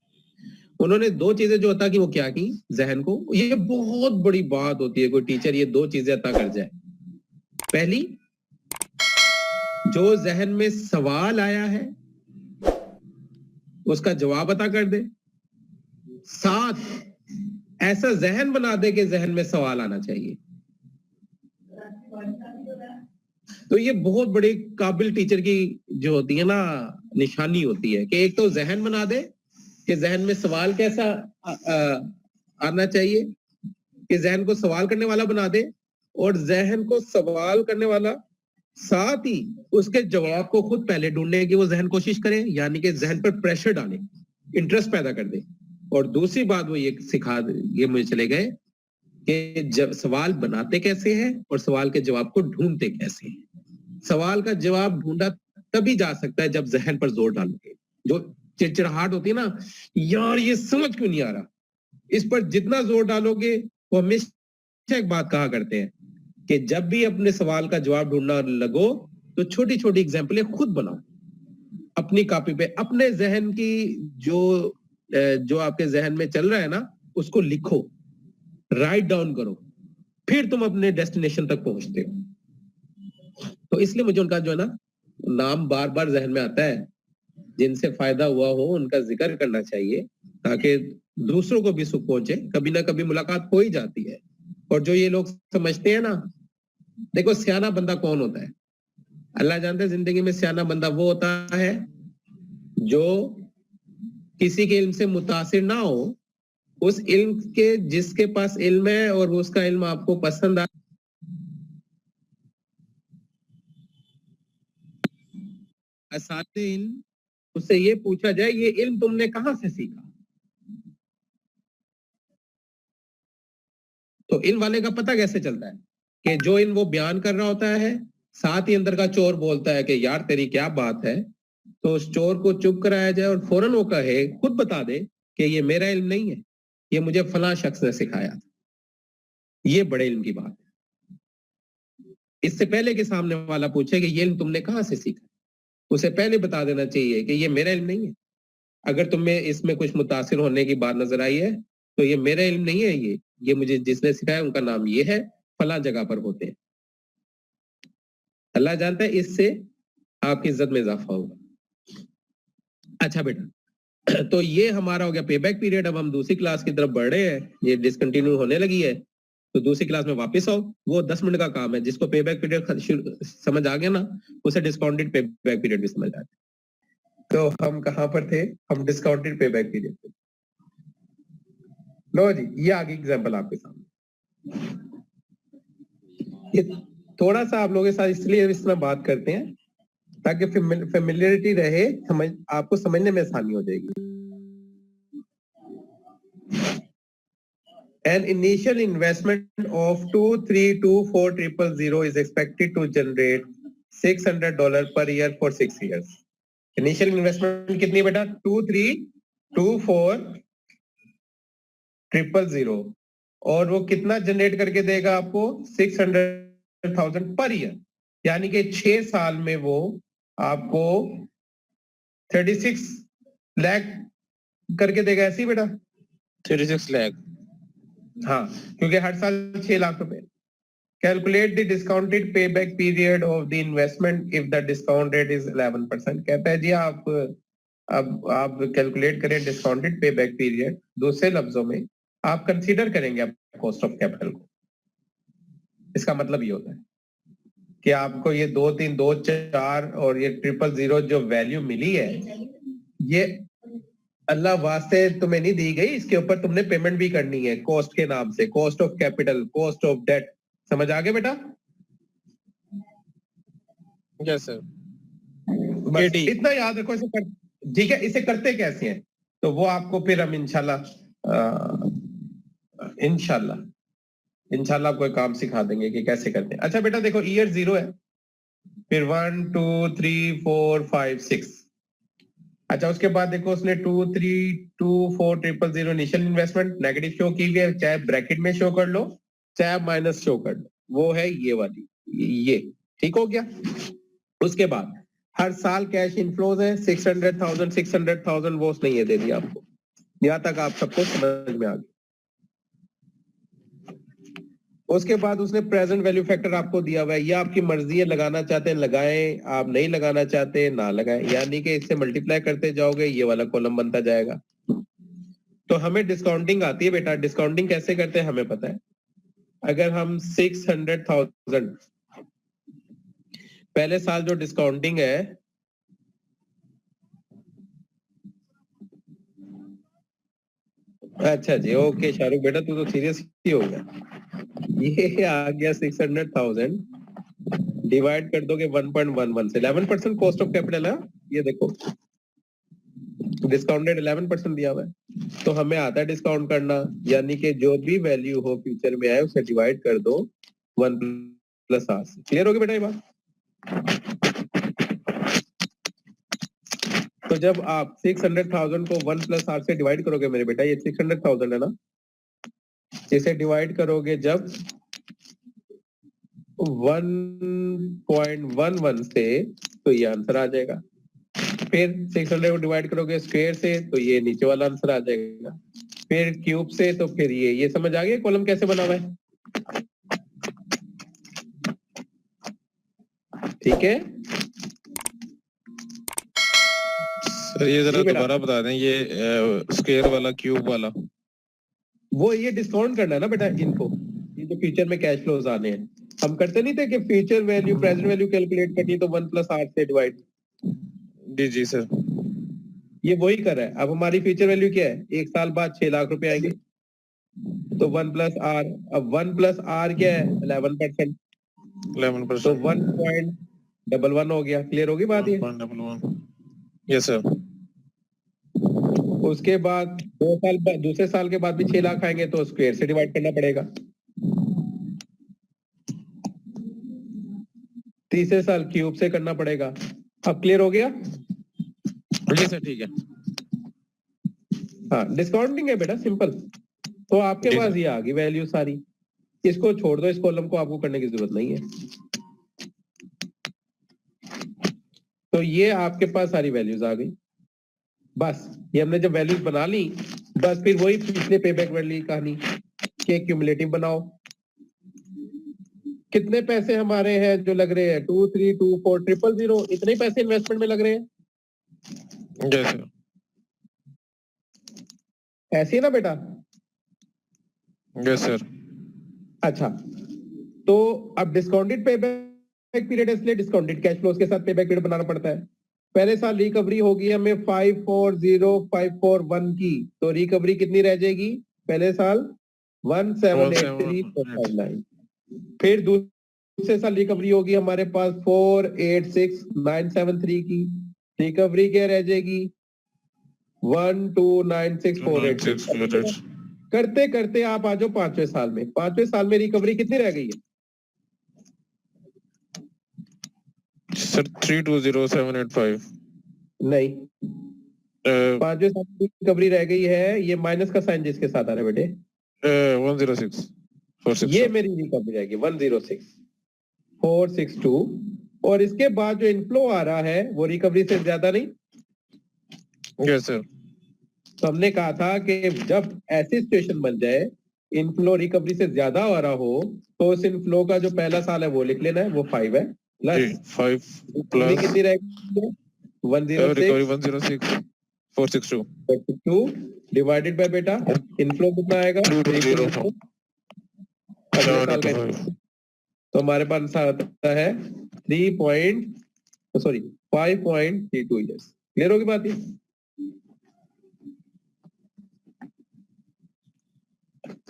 उन्होंने 2 चीजें जो अता की वो क्या की जहन को, ये बहुत बड़ी बात होती है कोई टीचर ये 2 चीजें अता कर जाए। पहली, जो जहन में सवाल आया है उसका जवाब अता कर दे, साथ ऐसा जहन बना दे कि जहन में सवाल आना चाहिए। तो ये बहुत बड़ी काबिल टीचर की जो होती है ना निशानी होती है कि एक तो जहन बना दे कि जहन में सवाल कैसा आना चाहिए, कि जहन को सवाल करने वाला बना दे और जहन को सवाल करने वाला साथ ही उसके जवाब को खुद पहले ढूंढने की वो जहन कोशिश करे, यानी कि जहन पर प्रेशर डाले, इंटरेस्ट पैदा कर दे। और दूसरी बात वो ये मुझे चले गए कि जब सवाल बनाते कैसे हैं और सवाल के जवाब को ढूंढते कैसे हैं। सवाल का जवाब ढूंढा तभी जा सकता है जब जहन पर जोर डालोगे। जो चिड़चिड़ाहट होती है ना, यार ये समझ क्यों नहीं आ रहा, इस पर जितना जोर डालोगे, वो हमेशा एक बात कहा करते हैं कि जब भी अपने सवाल का जवाब ढूंढना लगो तो छोटी छोटी एग्जाम्पलें खुद बनाओ अपनी कॉपी पे, अपने जहन की जो आपके जहन में चल रहा है ना उसको लिखो, राइट डाउन करो, फिर तुम अपने डेस्टिनेशन तक पहुंचते हो। तो इसलिए मुझे उनका जो है ना नाम बार बार जहन में आता है, जिनसे फायदा हुआ हो उनका जिक्र करना चाहिए ताकि दूसरों को भी सुख पहुंचे। कभी ना कभी मुलाकात हो ही जाती है। और जो ये लोग समझते हैं ना, देखो सियाना बंदा कौन होता है, अल्लाह जानता है। जिंदगी में सियाना बंदा वो होता है जो किसी के इल्म से मुतासिर ना हो, उस इल्म के जिसके पास इल्म है और उसका इल्म आपको पसंद आ, असाते इल्म, उससे ये पूछा जाए ये इल्म तुमने कहां से सीखा। तो इल्म वाले का पता कैसे चलता है कि जो इल्म वो बयान कर रहा होता है, साथ ही अंदर का चोर बोलता है कि यार तेरी क्या बात है, तो उस चोर को चुप कराया जाए और फौरन वो कहे, खुद बता दे कि ये मेरा इल्म नहीं है, ये मुझे फलां शख्स ने सिखाया था। ये बड़े इल्म की बात है। इससे पहले कि सामने वाला पूछे कि ये इल्म तुमने कहां से सीखा, उसे पहले बता देना चाहिए कि ये मेरा इल्म नहीं है। अगर तुम्हें इसमें कुछ मुतासिर होने की बात नजर आई है तो ये मेरा इल्म नहीं है, ये मुझे जिसने सिखाया उनका नाम ये है, फलां जगह पर होते हैं। अल्लाह जानता है इससे आपकी इज्जत में इजाफा होगा। अच्छा बेटा, तो ये हमारा हो गया पे बैक पीरियड। अब हम दूसरी क्लास की तरफ बढ़ रहे हैं, ये डिसकंटिन्यू होने लगी है, तो दूसरी क्लास में वापस आओ। वो 10 मिनट का काम है, जिसको पे बैक पीरियड समझ आ गया ना, उसे डिस्काउंटेड पे बैक पीरियड भी समझ आ गया। तो हम कहां पर थे, हम डिस्काउंटेड पे बैक पीरियड पे। लो जी, ये आगे एग्जांपल आपके सामने। ये थोड़ा सा आप लोगों के साथ इसलिए इस तरह बात करते हैं ताकि फेमिलियरिटी रहे, आपको समझने में आसानी हो जाएगी। An initial investment of 2324000 is expected to generate $600 per year for 6 years. Initial investment कितनी बेटा? 2324000 और वो कितना जनरेट करके देगा आपको? 600,000 पर ईयर, यानी कि 6 साल में वो आपको 36 लाख करके देगा। ऐसी बेटा 36 लाख। हाँ, क्योंकि हर साल 6 लाख रुपए। Calculate the discounted pay back period of the investment if the discount rate is 11%। कहता है जी आप कैलकुलेट करें डिस्काउंटेड पे बैक पीरियड। दूसरे लफ्जों में आप कंसीडर करेंगे आप कॉस्ट ऑफ कैपिटल को। इसका मतलब ये होता है कि आपको ये 2 3 2 4 और ये 000 जो वैल्यू मिली है, ये अल्लाह वास्ते तुम्हें नहीं दी गई, इसके ऊपर तुमने पेमेंट भी करनी है कॉस्ट के नाम से, cost of capital, cost of debt. समझ आ गया बेटा? Yes sir. बस इतना याद रखो। इसे कर, ठीक है, इसे करते कैसे हैं तो वो आपको फिर हम इंशाल्लाह कोई काम सिखा देंगे कि कैसे करते हैं। अच्छा बेटा देखो, ईयर 0 है, फिर 1 2 3 4 5 6। अच्छा उसके बाद देखो उसने 2324000 इनिशियल इन्वेस्टमेंट नेगेटिव शो की है, चाहे ब्रैकेट में शो कर लो चाहे माइनस शो कर लो, वो है ये वाली, ये ठीक हो गया। उसके बाद हर साल कैश इनफ्लोज है 600,000 वो उसने ये दे दिया आपको। यहां तक आप सबको समझ में आ गया। उसके बाद उसने प्रेजेंट वैल्यू फैक्टर आपको दिया हुआ है, ये आपकी मर्जी है, लगाना चाहते हैं लगाएं, आप नहीं लगाना चाहते ना लगाएं, यानी कि इससे मल्टीप्लाई करते जाओगे ये वाला कॉलम बनता जाएगा। तो हमें डिस्काउंटिंग आती है बेटा। डिस्काउंटिंग कैसे करते हैं हमें पता है। अगर हम 600,000 पहले साल जो डिस्काउंटिंग है अच्छा जी, ओके शाहरुख बेटा, तू तो सीरियस ही हो गया। ये आ गया 600,000, डिवाइड कर दोगे 1.11 से, 11% कॉस्ट ऑफ कैपिटल है। ये देखो डिस्काउंटेड 11% दिया हुआ है, तो हमें आता है डिस्काउंट करना, यानी कि जो भी वैल्यू हो फ्यूचर में आए उसे डिवाइड कर दो 1+R से। क्लियर होगी बेटा ये बात? तो जब आप 600,000 को 1+R से डिवाइड करोगे मेरे बेटा, ये 600,000 है ना, इसे डिवाइड करोगे जब 1.11 से, तो ये आंसर आ जाएगा। फिर 600 को डिवाइड करोगे स्क्वायर से, तो ये नीचे वाला आंसर आ जाएगा। फिर क्यूब से, तो फिर ये समझ आ गया कॉलम कैसे बना हुआ है? ठीक है सर ये जरा जी बेटा। दोबारा बता दें, ये स्क्वायर वाला क्यूब वाला। वो ये डिस्काउंट करना है ना बेटा इनको, ये जो फ्यूचर में कैश फ्लोज आने हैं। हम करते नहीं थे कि future value present value calculate करनी तो 1+R से डिवाइड। जी जी सर। ये वही कर रहा है। अब हमारी फ्यूचर वैल्यू क्या है? 1 साल बाद 6 लाख रुपए आएंगे, तो 1+R। अब 1+R क्या है? 11%, 11%। तो 1.11 हो गया। क्लियर होगी बात ये? 1.11। Yes sir. उसके बाद 2 साल बाद, दूसरे साल के बाद भी 6 लाख आएंगे, तो स्क्वायर से डिवाइड करना पड़ेगा। तीसरे साल क्यूब से करना पड़ेगा। अब क्लियर हो गया? जी सर ठीक है। हाँ, डिस्काउंटिंग है बेटा, सिंपल। तो आपके जी पास सर। ये आ गई वैल्यू सारी। इसको छोड़ दो, इस कॉलम को आपको करने की जरूरत नहीं है। तो ये आपके पास सारी वैल्यूज आ गई। बस ये हमने जब वैल्यूज बना ली, बस फिर वही पिछले पेबैक वाली कहानी के क्यूमुलेटिव बनाओ। कितने पैसे हमारे हैं जो लग रहे हैं? 2, 3, 2, 4, 000, इतने पैसे इन्वेस्टमेंट में लग रहे हैं। Yes sir. ऐसे ही ना बेटा? Yes sir. अच्छा, तो अब डिस्काउंटेड पेबैक पीरियड है, इसलिए डिस्काउंटेड कैश फ्लोज के साथ पेबैक पीरियड बनाना पड़ता है। पहले साल रिकवरी होगी हमें 540,541 की, तो रिकवरी कितनी रह जाएगी पहले साल? 1,783,459। फिर दूसरे साल रिकवरी होगी हमारे पास 486,973 की, रिकवरी क्या रह जाएगी? 1,296,486। करते करते आप आ जाओ 5वें साल में। 5वें साल में रिकवरी कितनी रह गई है? सर 320,785। नहीं, 5वें साल की रिकवरी रह गई है, ये माइनस का साइन जिसके साथ आ रहा है बेटे, 106,462। ये मेरी रिकवरी रहेगी 106,462। और इसके बाद जो इनफ्लो आ रहा है वो रिकवरी से ज्यादा नहीं। Yes sir. तो हमने कहा था कि जब ऐसी सिचुएशन बन जाए इनफ्लो रिकवरी से ज्यादा आ रहा हो, तो उस इनफ्लो का जो पहला साल है वो लिख लेना है, वो 5 है। प्लस 5 रिकवरी कितनी रहेगी? रिकवरी 106,462 106,462 डिवाइडेड बाय बेटा इनफ्लो कितना आएगा? 320 अगले साल का। तो हमारे पास आता है 5.32 ईयर्स। क्लियर होगी बात ये?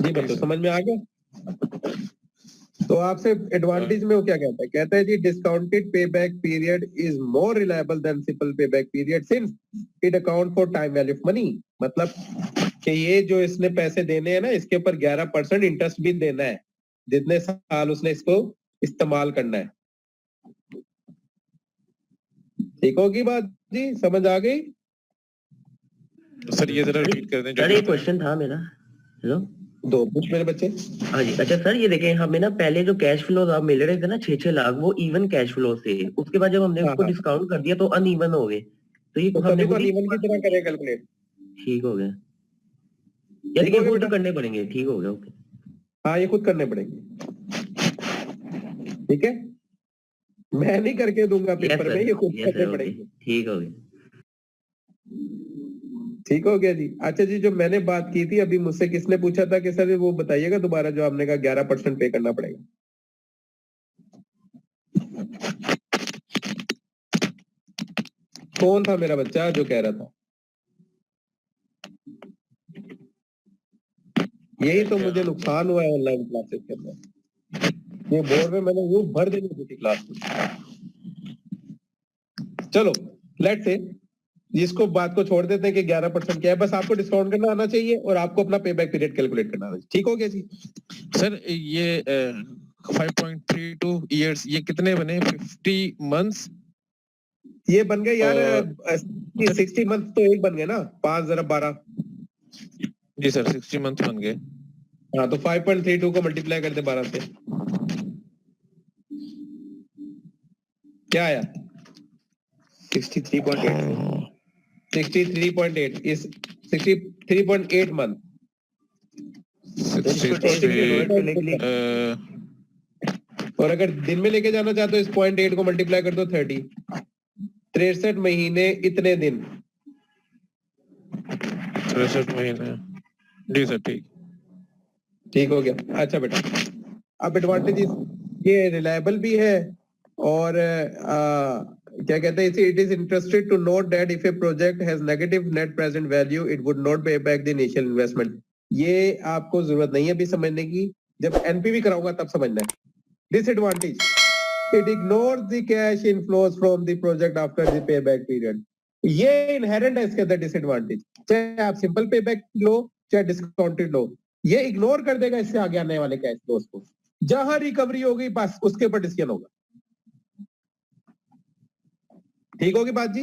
जी बच्चों, समझ में आ गया? तो आपसे एडवांटेज में वो क्या कहता है? कहता है जी discounted payback period is more reliable than simple payback period since it account for time value of money. मतलब कि ये जो इसने पैसे देने हैं ना, इसके ऊपर 11% इंटरेस्ट भी देना है जितने साल उसने इसको इस्तेमाल करना है। ठीक होगी बात जी? समझ आ गई? सर ये जरा रिपीट कर दें। सर एक क्वेश्चन था मेरा। हेलो, दो पूछ मेरे बच्चे। हाँ जी। अच्छा सर, ये देखें, हमें ना पहले जो कैश फ्लोज आप मिल रहे थे ना 6-6 लाख, वो इवन कैश फ्लो थे। उसके बाद जब हमने हाँ, उसको हाँ। डिस्काउंट कर दिया तो अनइवन हो गए। तो ये तो हमने तभी तो खुद ही अनइवन की तरह करें कैलकुलेट। ठीक हो गया, यानी ठीक कि हो गया खुद बेटा? करने पड़ेंगे। ठीक हो गया, ओके। हाँ, ये खुद करने पड़ेंगे। ठीक है, मैं नहीं करके दूंगा यस पेपर में, सर, ये खुद यस करने सर, ओके, पड़ेंगे। ठीक हो गया। ठीक हो गया जी। अच्छा जी, जो मैंने बात की थी अभी, मुझसे किसने पूछा था कि सर वो बताइएगा दोबारा, जो आपने कहा 11% पे करना पड़ेगा। कौन था मेरा बच्चा जो कह रहा था? यही तो मुझे नुकसान हुआ है ऑनलाइन क्लासेस के अंदर। ये बोर्ड में मैंने यूं भर देनी थी क्लास में। चलो लेट्स से इसको बात को छोड़ देते हैं कि 11% क्या है, बस आपको डिस्काउंट करना आना चाहिए और आपको अपना पे बैक पीरियड कैलकुलेट करना आना चाहिए। ठीक हो गया जी? सर ये 5.32 इयर्स ये कितने बने? 50 मंथ्स? ये बन गए यार 60 मंथ तो एक बन गए ना, 5 जरा 12। जी सर 60 मंथ बन गए। हाँ तो 5.32 को मल्टीप्लाई करते 12 से, क्या आया? 63.8 63.8 इस 63.8 मंथ। और अगर दिन में लेके जाना चाहते हो इस 0.8 को मल्टीप्लाई कर दो 30, 63 महीने इतने दिन। 63 महीने। जी सर ठीक। ठीक हो गया। अच्छा बेटा, अब एडवांटेजेस, ये रिलायबल भी है और क्या कहते हैं इसे, it is interested to note that if a project has negative net present value it would not pay back the initial investment. ये आपको जरूरत नहीं है अभी समझने की, जब एनपीवी कराऊंगा तब समझना है। Disadvantage, it ignores the cash inflows from the project after the pay back period. ये इनहेरेंट है इसके अंदर डिसएडवांटेज, चाहे आप सिंपल पे बैक लो चाहे डिस्काउंटेड लो, ये इग्नोर कर देगा इससे आगे आने वाले कैश फ्लोज को। जहां रिकवरी होगी बस उसके ऊपर डिसीजन होगा। ठीक होगी बात जी?